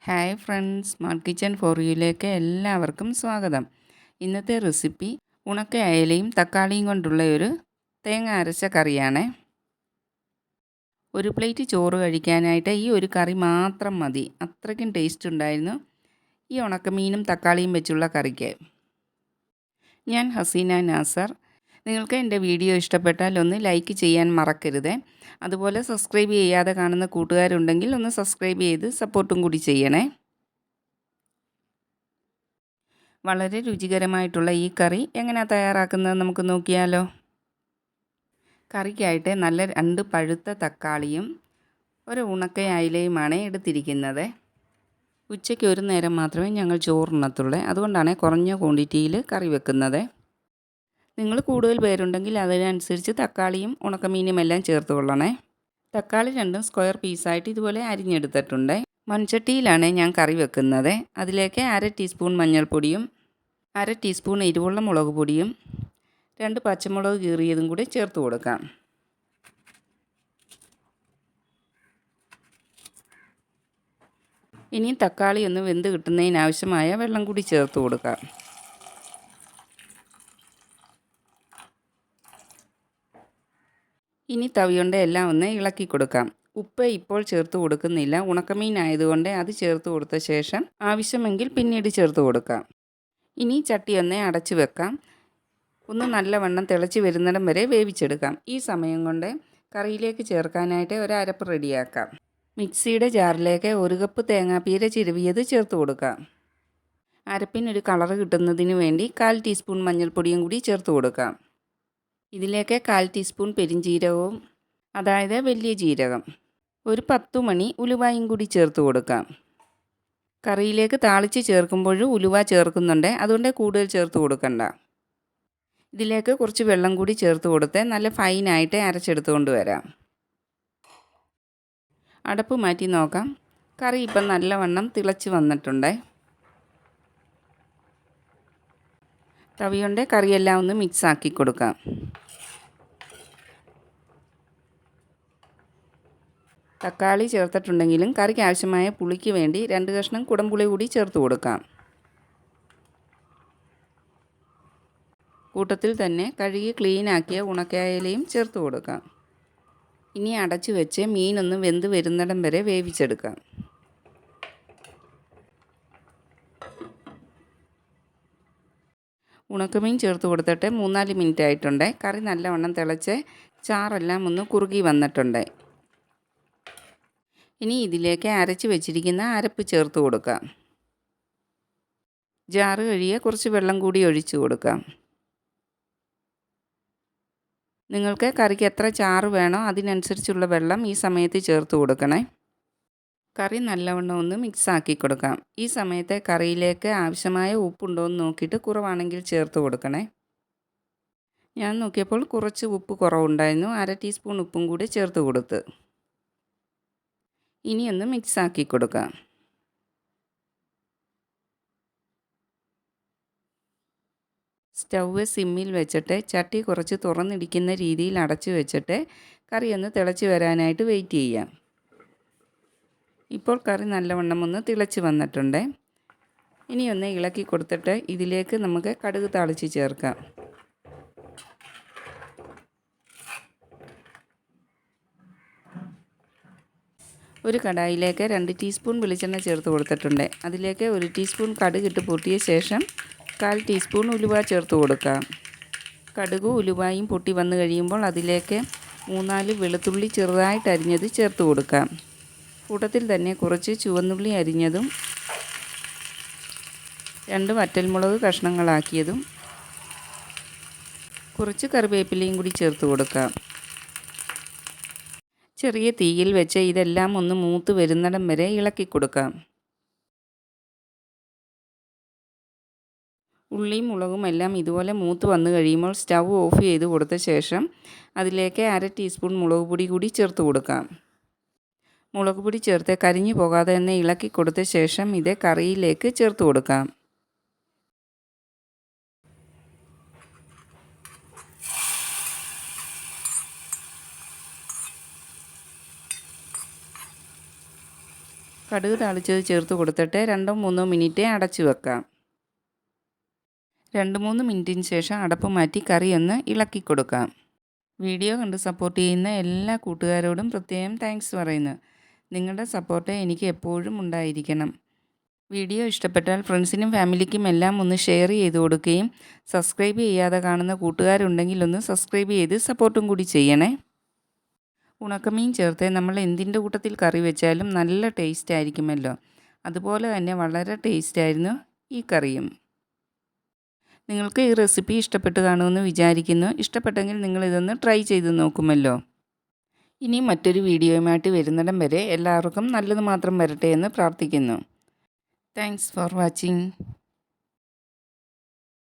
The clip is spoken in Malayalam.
Hi friends, smart kitchen for യുയിലേക്ക് എല്ലാവർക്കും സ്വാഗതം. ഇന്നത്തെ റെസിപ്പി ഉണക്ക അയലയും തക്കാളിയും കൊണ്ടുള്ള ഒരു തേങ്ങ അരച്ച കറിയാണ്. ഒരു പ്ലേറ്റ് ചോറ് കഴിക്കാനായിട്ട് ഈ ഒരു കറി മാത്രം മതി. അത്രയ്ക്കും ടേസ്റ്റ് ഉണ്ടായിരുന്നു ഈ ഉണക്കമീനും തക്കാളിയും വെച്ചുള്ള കറിക്ക്. ഞാൻ ഹസീന നാസർ. നിങ്ങൾക്ക് എൻ്റെ വീഡിയോ ഇഷ്ടപ്പെട്ടാൽ ഒന്ന് ലൈക്ക് ചെയ്യാൻ മറക്കരുത്. അതുപോലെ സബ്സ്ക്രൈബ് ചെയ്യാതെ കാണുന്ന കൂട്ടുകാരുണ്ടെങ്കിൽ ഒന്ന് സബ്സ്ക്രൈബ് ചെയ്ത് സപ്പോർട്ടും കൂടി ചെയ്യണേ. വളരെ രുചികരമായിട്ടുള്ള ഈ കറി എങ്ങനെയാണ് തയ്യാറാക്കുന്നത് നമുക്ക് നോക്കിയാലോ. കറിക്കായിട്ട് നല്ല 2 പഴുത്ത തക്കാളിയും ഒരു ഉണക്ക അയിലയുമാണ് എടുത്തിരിക്കുന്നത്. ഉച്ചയ്ക്ക് ഒരു നേരം മാത്രമേ ഞങ്ങൾ ചോറുണ്ണത്തുള്ളൂ. അതുകൊണ്ടാണ് കുറഞ്ഞ ക്വാണ്ടിറ്റിയിൽ കറി വെക്കുന്നത്. നിങ്ങൾ കൂടുതൽ പേരുണ്ടെങ്കിൽ അതിനനുസരിച്ച് തക്കാളിയും ഉണക്കമീനും എല്ലാം ചേർത്ത് കൊള്ളണേ. തക്കാളി 2 സ്ക്വയർ പീസായിട്ട് ഇതുപോലെ അരിഞ്ഞെടുത്തിട്ടുണ്ട്. മൺചട്ടിയിലാണ് ഞാൻ കറി വെക്കുന്നത്. അതിലേക്ക് 1/2 ടീസ്പൂൺ മഞ്ഞൾപ്പൊടിയും 1/2 ടീസ്പൂൺ എരിവുള്ള മുളക് പൊടിയും 2 പച്ചമുളക് കീറിയതും കൂടി ചേർത്ത് കൊടുക്കാം. ഇനി തക്കാളി ഒന്ന് വെന്ത് കിട്ടുന്നതിനാവശ്യമായ വെള്ളം കൂടി ചേർത്ത് കൊടുക്കാം. ഇനി തവികൊണ്ട് എല്ലാം ഒന്ന് ഇളക്കി കൊടുക്കാം. ഉപ്പ് ഇപ്പോൾ ചേർത്ത് കൊടുക്കുന്നില്ല. ഉണക്കമീൻ ആയതുകൊണ്ട് അത് ചേർത്ത് കൊടുത്ത ശേഷം ആവശ്യമെങ്കിൽ പിന്നീട് ചേർത്ത് കൊടുക്കാം. ഇനി ചട്ടി ഒന്ന് അടച്ചു വെക്കാം. ഒന്ന് നല്ലവണ്ണം തിളച്ച് വരുന്നിടം വരെ വേവിച്ചെടുക്കാം. ഈ സമയം കൊണ്ട് കറിയിലേക്ക് ചേർക്കാനായിട്ട് ഒരു അരപ്പ് റെഡിയാക്കാം. മിക്സിയുടെ ജാറിലേക്ക് 1 കപ്പ് തേങ്ങാപ്പീര ചിരവിയത് ചേർത്ത് കൊടുക്കാം. അരപ്പിനൊരു കളറ് കിട്ടുന്നതിന് വേണ്ടി 1/4 ടീസ്പൂൺ മഞ്ഞൾപ്പൊടിയും കൂടി ചേർത്ത് കൊടുക്കാം. ഇതിലേക്ക് 1/4 ടീസ്പൂൺ പെരിഞ്ജീരകവും, അതായത് വലിയ ജീരകം, ഒരു 10 മണി ഉലുവയും കൂടി ചേർത്ത് കൊടുക്കാം. കറിയിലേക്ക് താളിച്ച് ചേർക്കുമ്പോഴും ഉലുവ ചേർക്കുന്നുണ്ട്, അതുകൊണ്ട് കൂടുതൽ ചേർത്ത് കൊടുക്കണ്ട. ഇതിലേക്ക് കുറച്ച് വെള്ളം കൂടി ചേർത്ത് കൊടുത്ത് നല്ല ഫൈനായിട്ട് അരച്ചെടുത്തുകൊണ്ട് വരാം. അടപ്പ് മാറ്റി നോക്കാം. കറി ഇപ്പം നല്ലവണ്ണം തിളച്ച് വന്നിട്ടുണ്ട്. തവികൊണ്ട് കറിയെല്ലാം ഒന്ന് മിക്സാക്കി കൊടുക്കാം. തക്കാളി ചേർത്തിട്ടുണ്ടെങ്കിലും കറിക്ക് ആവശ്യമായ പുളിക്ക് വേണ്ടി 2 കഷ്ണം കുടംപുളി കൂടി ചേർത്ത് കൊടുക്കാം. കൂട്ടത്തിൽ തന്നെ കഴുകി ക്ലീനാക്കിയ ഉണക്കയിലയും ചേർത്ത് കൊടുക്കാം. ഇനി അടച്ചു വെച്ച് മീനൊന്ന് വെന്ത് വരുന്നിടം വരെ വേവിച്ചെടുക്കാം. ഉണക്കമീൻ ചേർത്ത് കൊടുത്തിട്ട് 3-4 മിനിറ്റ് ആയിട്ടുണ്ട്. കറി നല്ലവണ്ണം തിളച്ച് ചാറെല്ലാം ഒന്ന് കുറുകി വന്നിട്ടുണ്ട്. ഇനി ഇതിലേക്ക് അരച്ച് വെച്ചിരിക്കുന്ന അരപ്പ് ചേർത്ത് കൊടുക്കാം. ജാറ് കഴുകിയ കുറച്ച് വെള്ളം കൂടി ഒഴിച്ചു കൊടുക്കാം. നിങ്ങൾക്ക് കറിക്ക് എത്ര ചാറ് വേണോ അതിനനുസരിച്ചുള്ള വെള്ളം ഈ സമയത്ത് ചേർത്ത് കൊടുക്കണേ. കറി നല്ലവണ്ണം ഒന്ന് മിക്സാക്കി കൊടുക്കാം. ഈ സമയത്ത് കറിയിലേക്ക് ആവശ്യമായ ഉപ്പുണ്ടോ എന്ന് നോക്കിയിട്ട് കുറവാണെങ്കിൽ ചേർത്ത് കൊടുക്കണേ. ഞാൻ നോക്കിയപ്പോൾ കുറച്ച് ഉപ്പ് കുറവുണ്ടായിരുന്നു. 1/2 ടീസ്പൂൺ ഉപ്പും കൂടി ചേർത്ത് കൊടുത്ത് ഇനിയൊന്ന് മിക്സാക്കി കൊടുക്കാം. സ്റ്റൗവ് സിമ്മിൽ വെച്ചിട്ട് ചട്ടി കുറച്ച് തുറന്നിരിക്കുന്ന രീതിയിൽ അടച്ചു വെച്ചിട്ട് കറി ഒന്ന് തിളച്ച് വരാനായിട്ട് വെയിറ്റ് ചെയ്യാം. ഇപ്പോൾ കറി നല്ലവണ്ണം ഒന്ന് തിളച്ച് വന്നിട്ടുണ്ട്. ഇനിയൊന്ന് ഇളക്കി കൊടുത്തിട്ട് ഇതിലേക്ക് നമുക്ക് കടുക് താളിച്ച് ചേർക്കാം. ഒരു കടായിലേക്ക് 2 ടീസ്പൂൺ വെളിച്ചെണ്ണ ചേർത്ത് കൊടുത്തിട്ടുണ്ട്. അതിലേക്ക് 1 ടീസ്പൂൺ കടുകിട്ട് പൊട്ടിയ ശേഷം 1/4 ടീസ്പൂൺ ഉലുവ ചേർത്ത് കൊടുക്കാം. കടുകും ഉലുവയും പൊട്ടി വന്നു കഴിയുമ്പോൾ അതിലേക്ക് 3-4 വെളുത്തുള്ളി ചെറുതായിട്ട് അരിഞ്ഞത് ചേർത്ത് കൊടുക്കാം. കൂട്ടത്തിൽ തന്നെ കുറച്ച് ചുവന്നുള്ളി അരിഞ്ഞതും 2 വറ്റൽമുളക് കഷ്ണങ്ങളാക്കിയതും കുറച്ച് കറിവേപ്പിലയും കൂടി ചേർത്ത് കൊടുക്കാം. ചെറിയ തീയിൽ വെച്ച് ഇതെല്ലാം ഒന്ന് മൂത്ത് വരുന്നിടം വരെ ഇളക്കി കൊടുക്കാം. ഉള്ളിയും മുളകും എല്ലാം ഇതുപോലെ മൂത്ത് വന്നു കഴിയുമ്പോൾ സ്റ്റൗ ഓഫ് ചെയ്ത് കൊടുത്ത ശേഷം അതിലേക്ക് 1/2 ടീസ്പൂൺ മുളക് പൊടി കൂടി ചേർത്ത് കൊടുക്കാം. മുളക് പൊടി ചേർത്ത് കരിഞ്ഞു പോകാതെ തന്നെ ഇളക്കി കൊടുത്ത ശേഷം ഇത് കറിയിലേക്ക് ചേർത്ത് കൊടുക്കാം. കടുക് താളിച്ചത് ചേർത്ത് കൊടുത്തിട്ട് 2-3 മിനിറ്റ് അടച്ചു വെക്കാം. 2-3 മിനിറ്റിന് ശേഷം അടപ്പ് മാറ്റി കറി ഒന്ന് ഇളക്കി കൊടുക്കാം. വീഡിയോ കണ്ട് സപ്പോർട്ട് ചെയ്യുന്ന എല്ലാ കൂട്ടുകാരോടും പ്രത്യേകം താങ്ക്സ് പറയുന്നു. നിങ്ങളുടെ സപ്പോർട്ട് എനിക്ക് എപ്പോഴും ഉണ്ടായിരിക്കണം. വീഡിയോ ഇഷ്ടപ്പെട്ടാൽ ഫ്രണ്ട്സിനും ഫാമിലിക്കും എല്ലാം ഒന്ന് ഷെയർ ചെയ്ത് കൊടുക്കുകയും സബ്സ്ക്രൈബ് ചെയ്യാതെ കാണുന്ന കൂട്ടുകാരുണ്ടെങ്കിൽ ഒന്ന് സബ്സ്ക്രൈബ് ചെയ്ത് സപ്പോർട്ടും കൂടി ചെയ്യണേ. ഉണക്കമീൻ ചേർത്ത് നമ്മൾ എന്തിൻ്റെ കൂട്ടത്തിൽ കറി വെച്ചാലും നല്ല ടേസ്റ്റ് ആയിരിക്കുമല്ലോ. അതുപോലെ തന്നെ വളരെ ടേസ്റ്റായിരുന്നു ഈ കറിയും. നിങ്ങൾക്ക് ഈ റെസിപ്പി ഇഷ്ടപ്പെട്ട് കാണുമെന്ന് വിചാരിക്കുന്നു. ഇഷ്ടപ്പെട്ടെങ്കിൽ നിങ്ങളിതൊന്ന് ട്രൈ ചെയ്ത് നോക്കുമല്ലോ. ഇനി മറ്റൊരു വീഡിയോയുമായിട്ട് വരുന്നിടം വരെ എല്ലാവർക്കും നല്ലത് മാത്രം വരട്ടെ എന്ന് പ്രാർത്ഥിക്കുന്നു. Thanks for watching.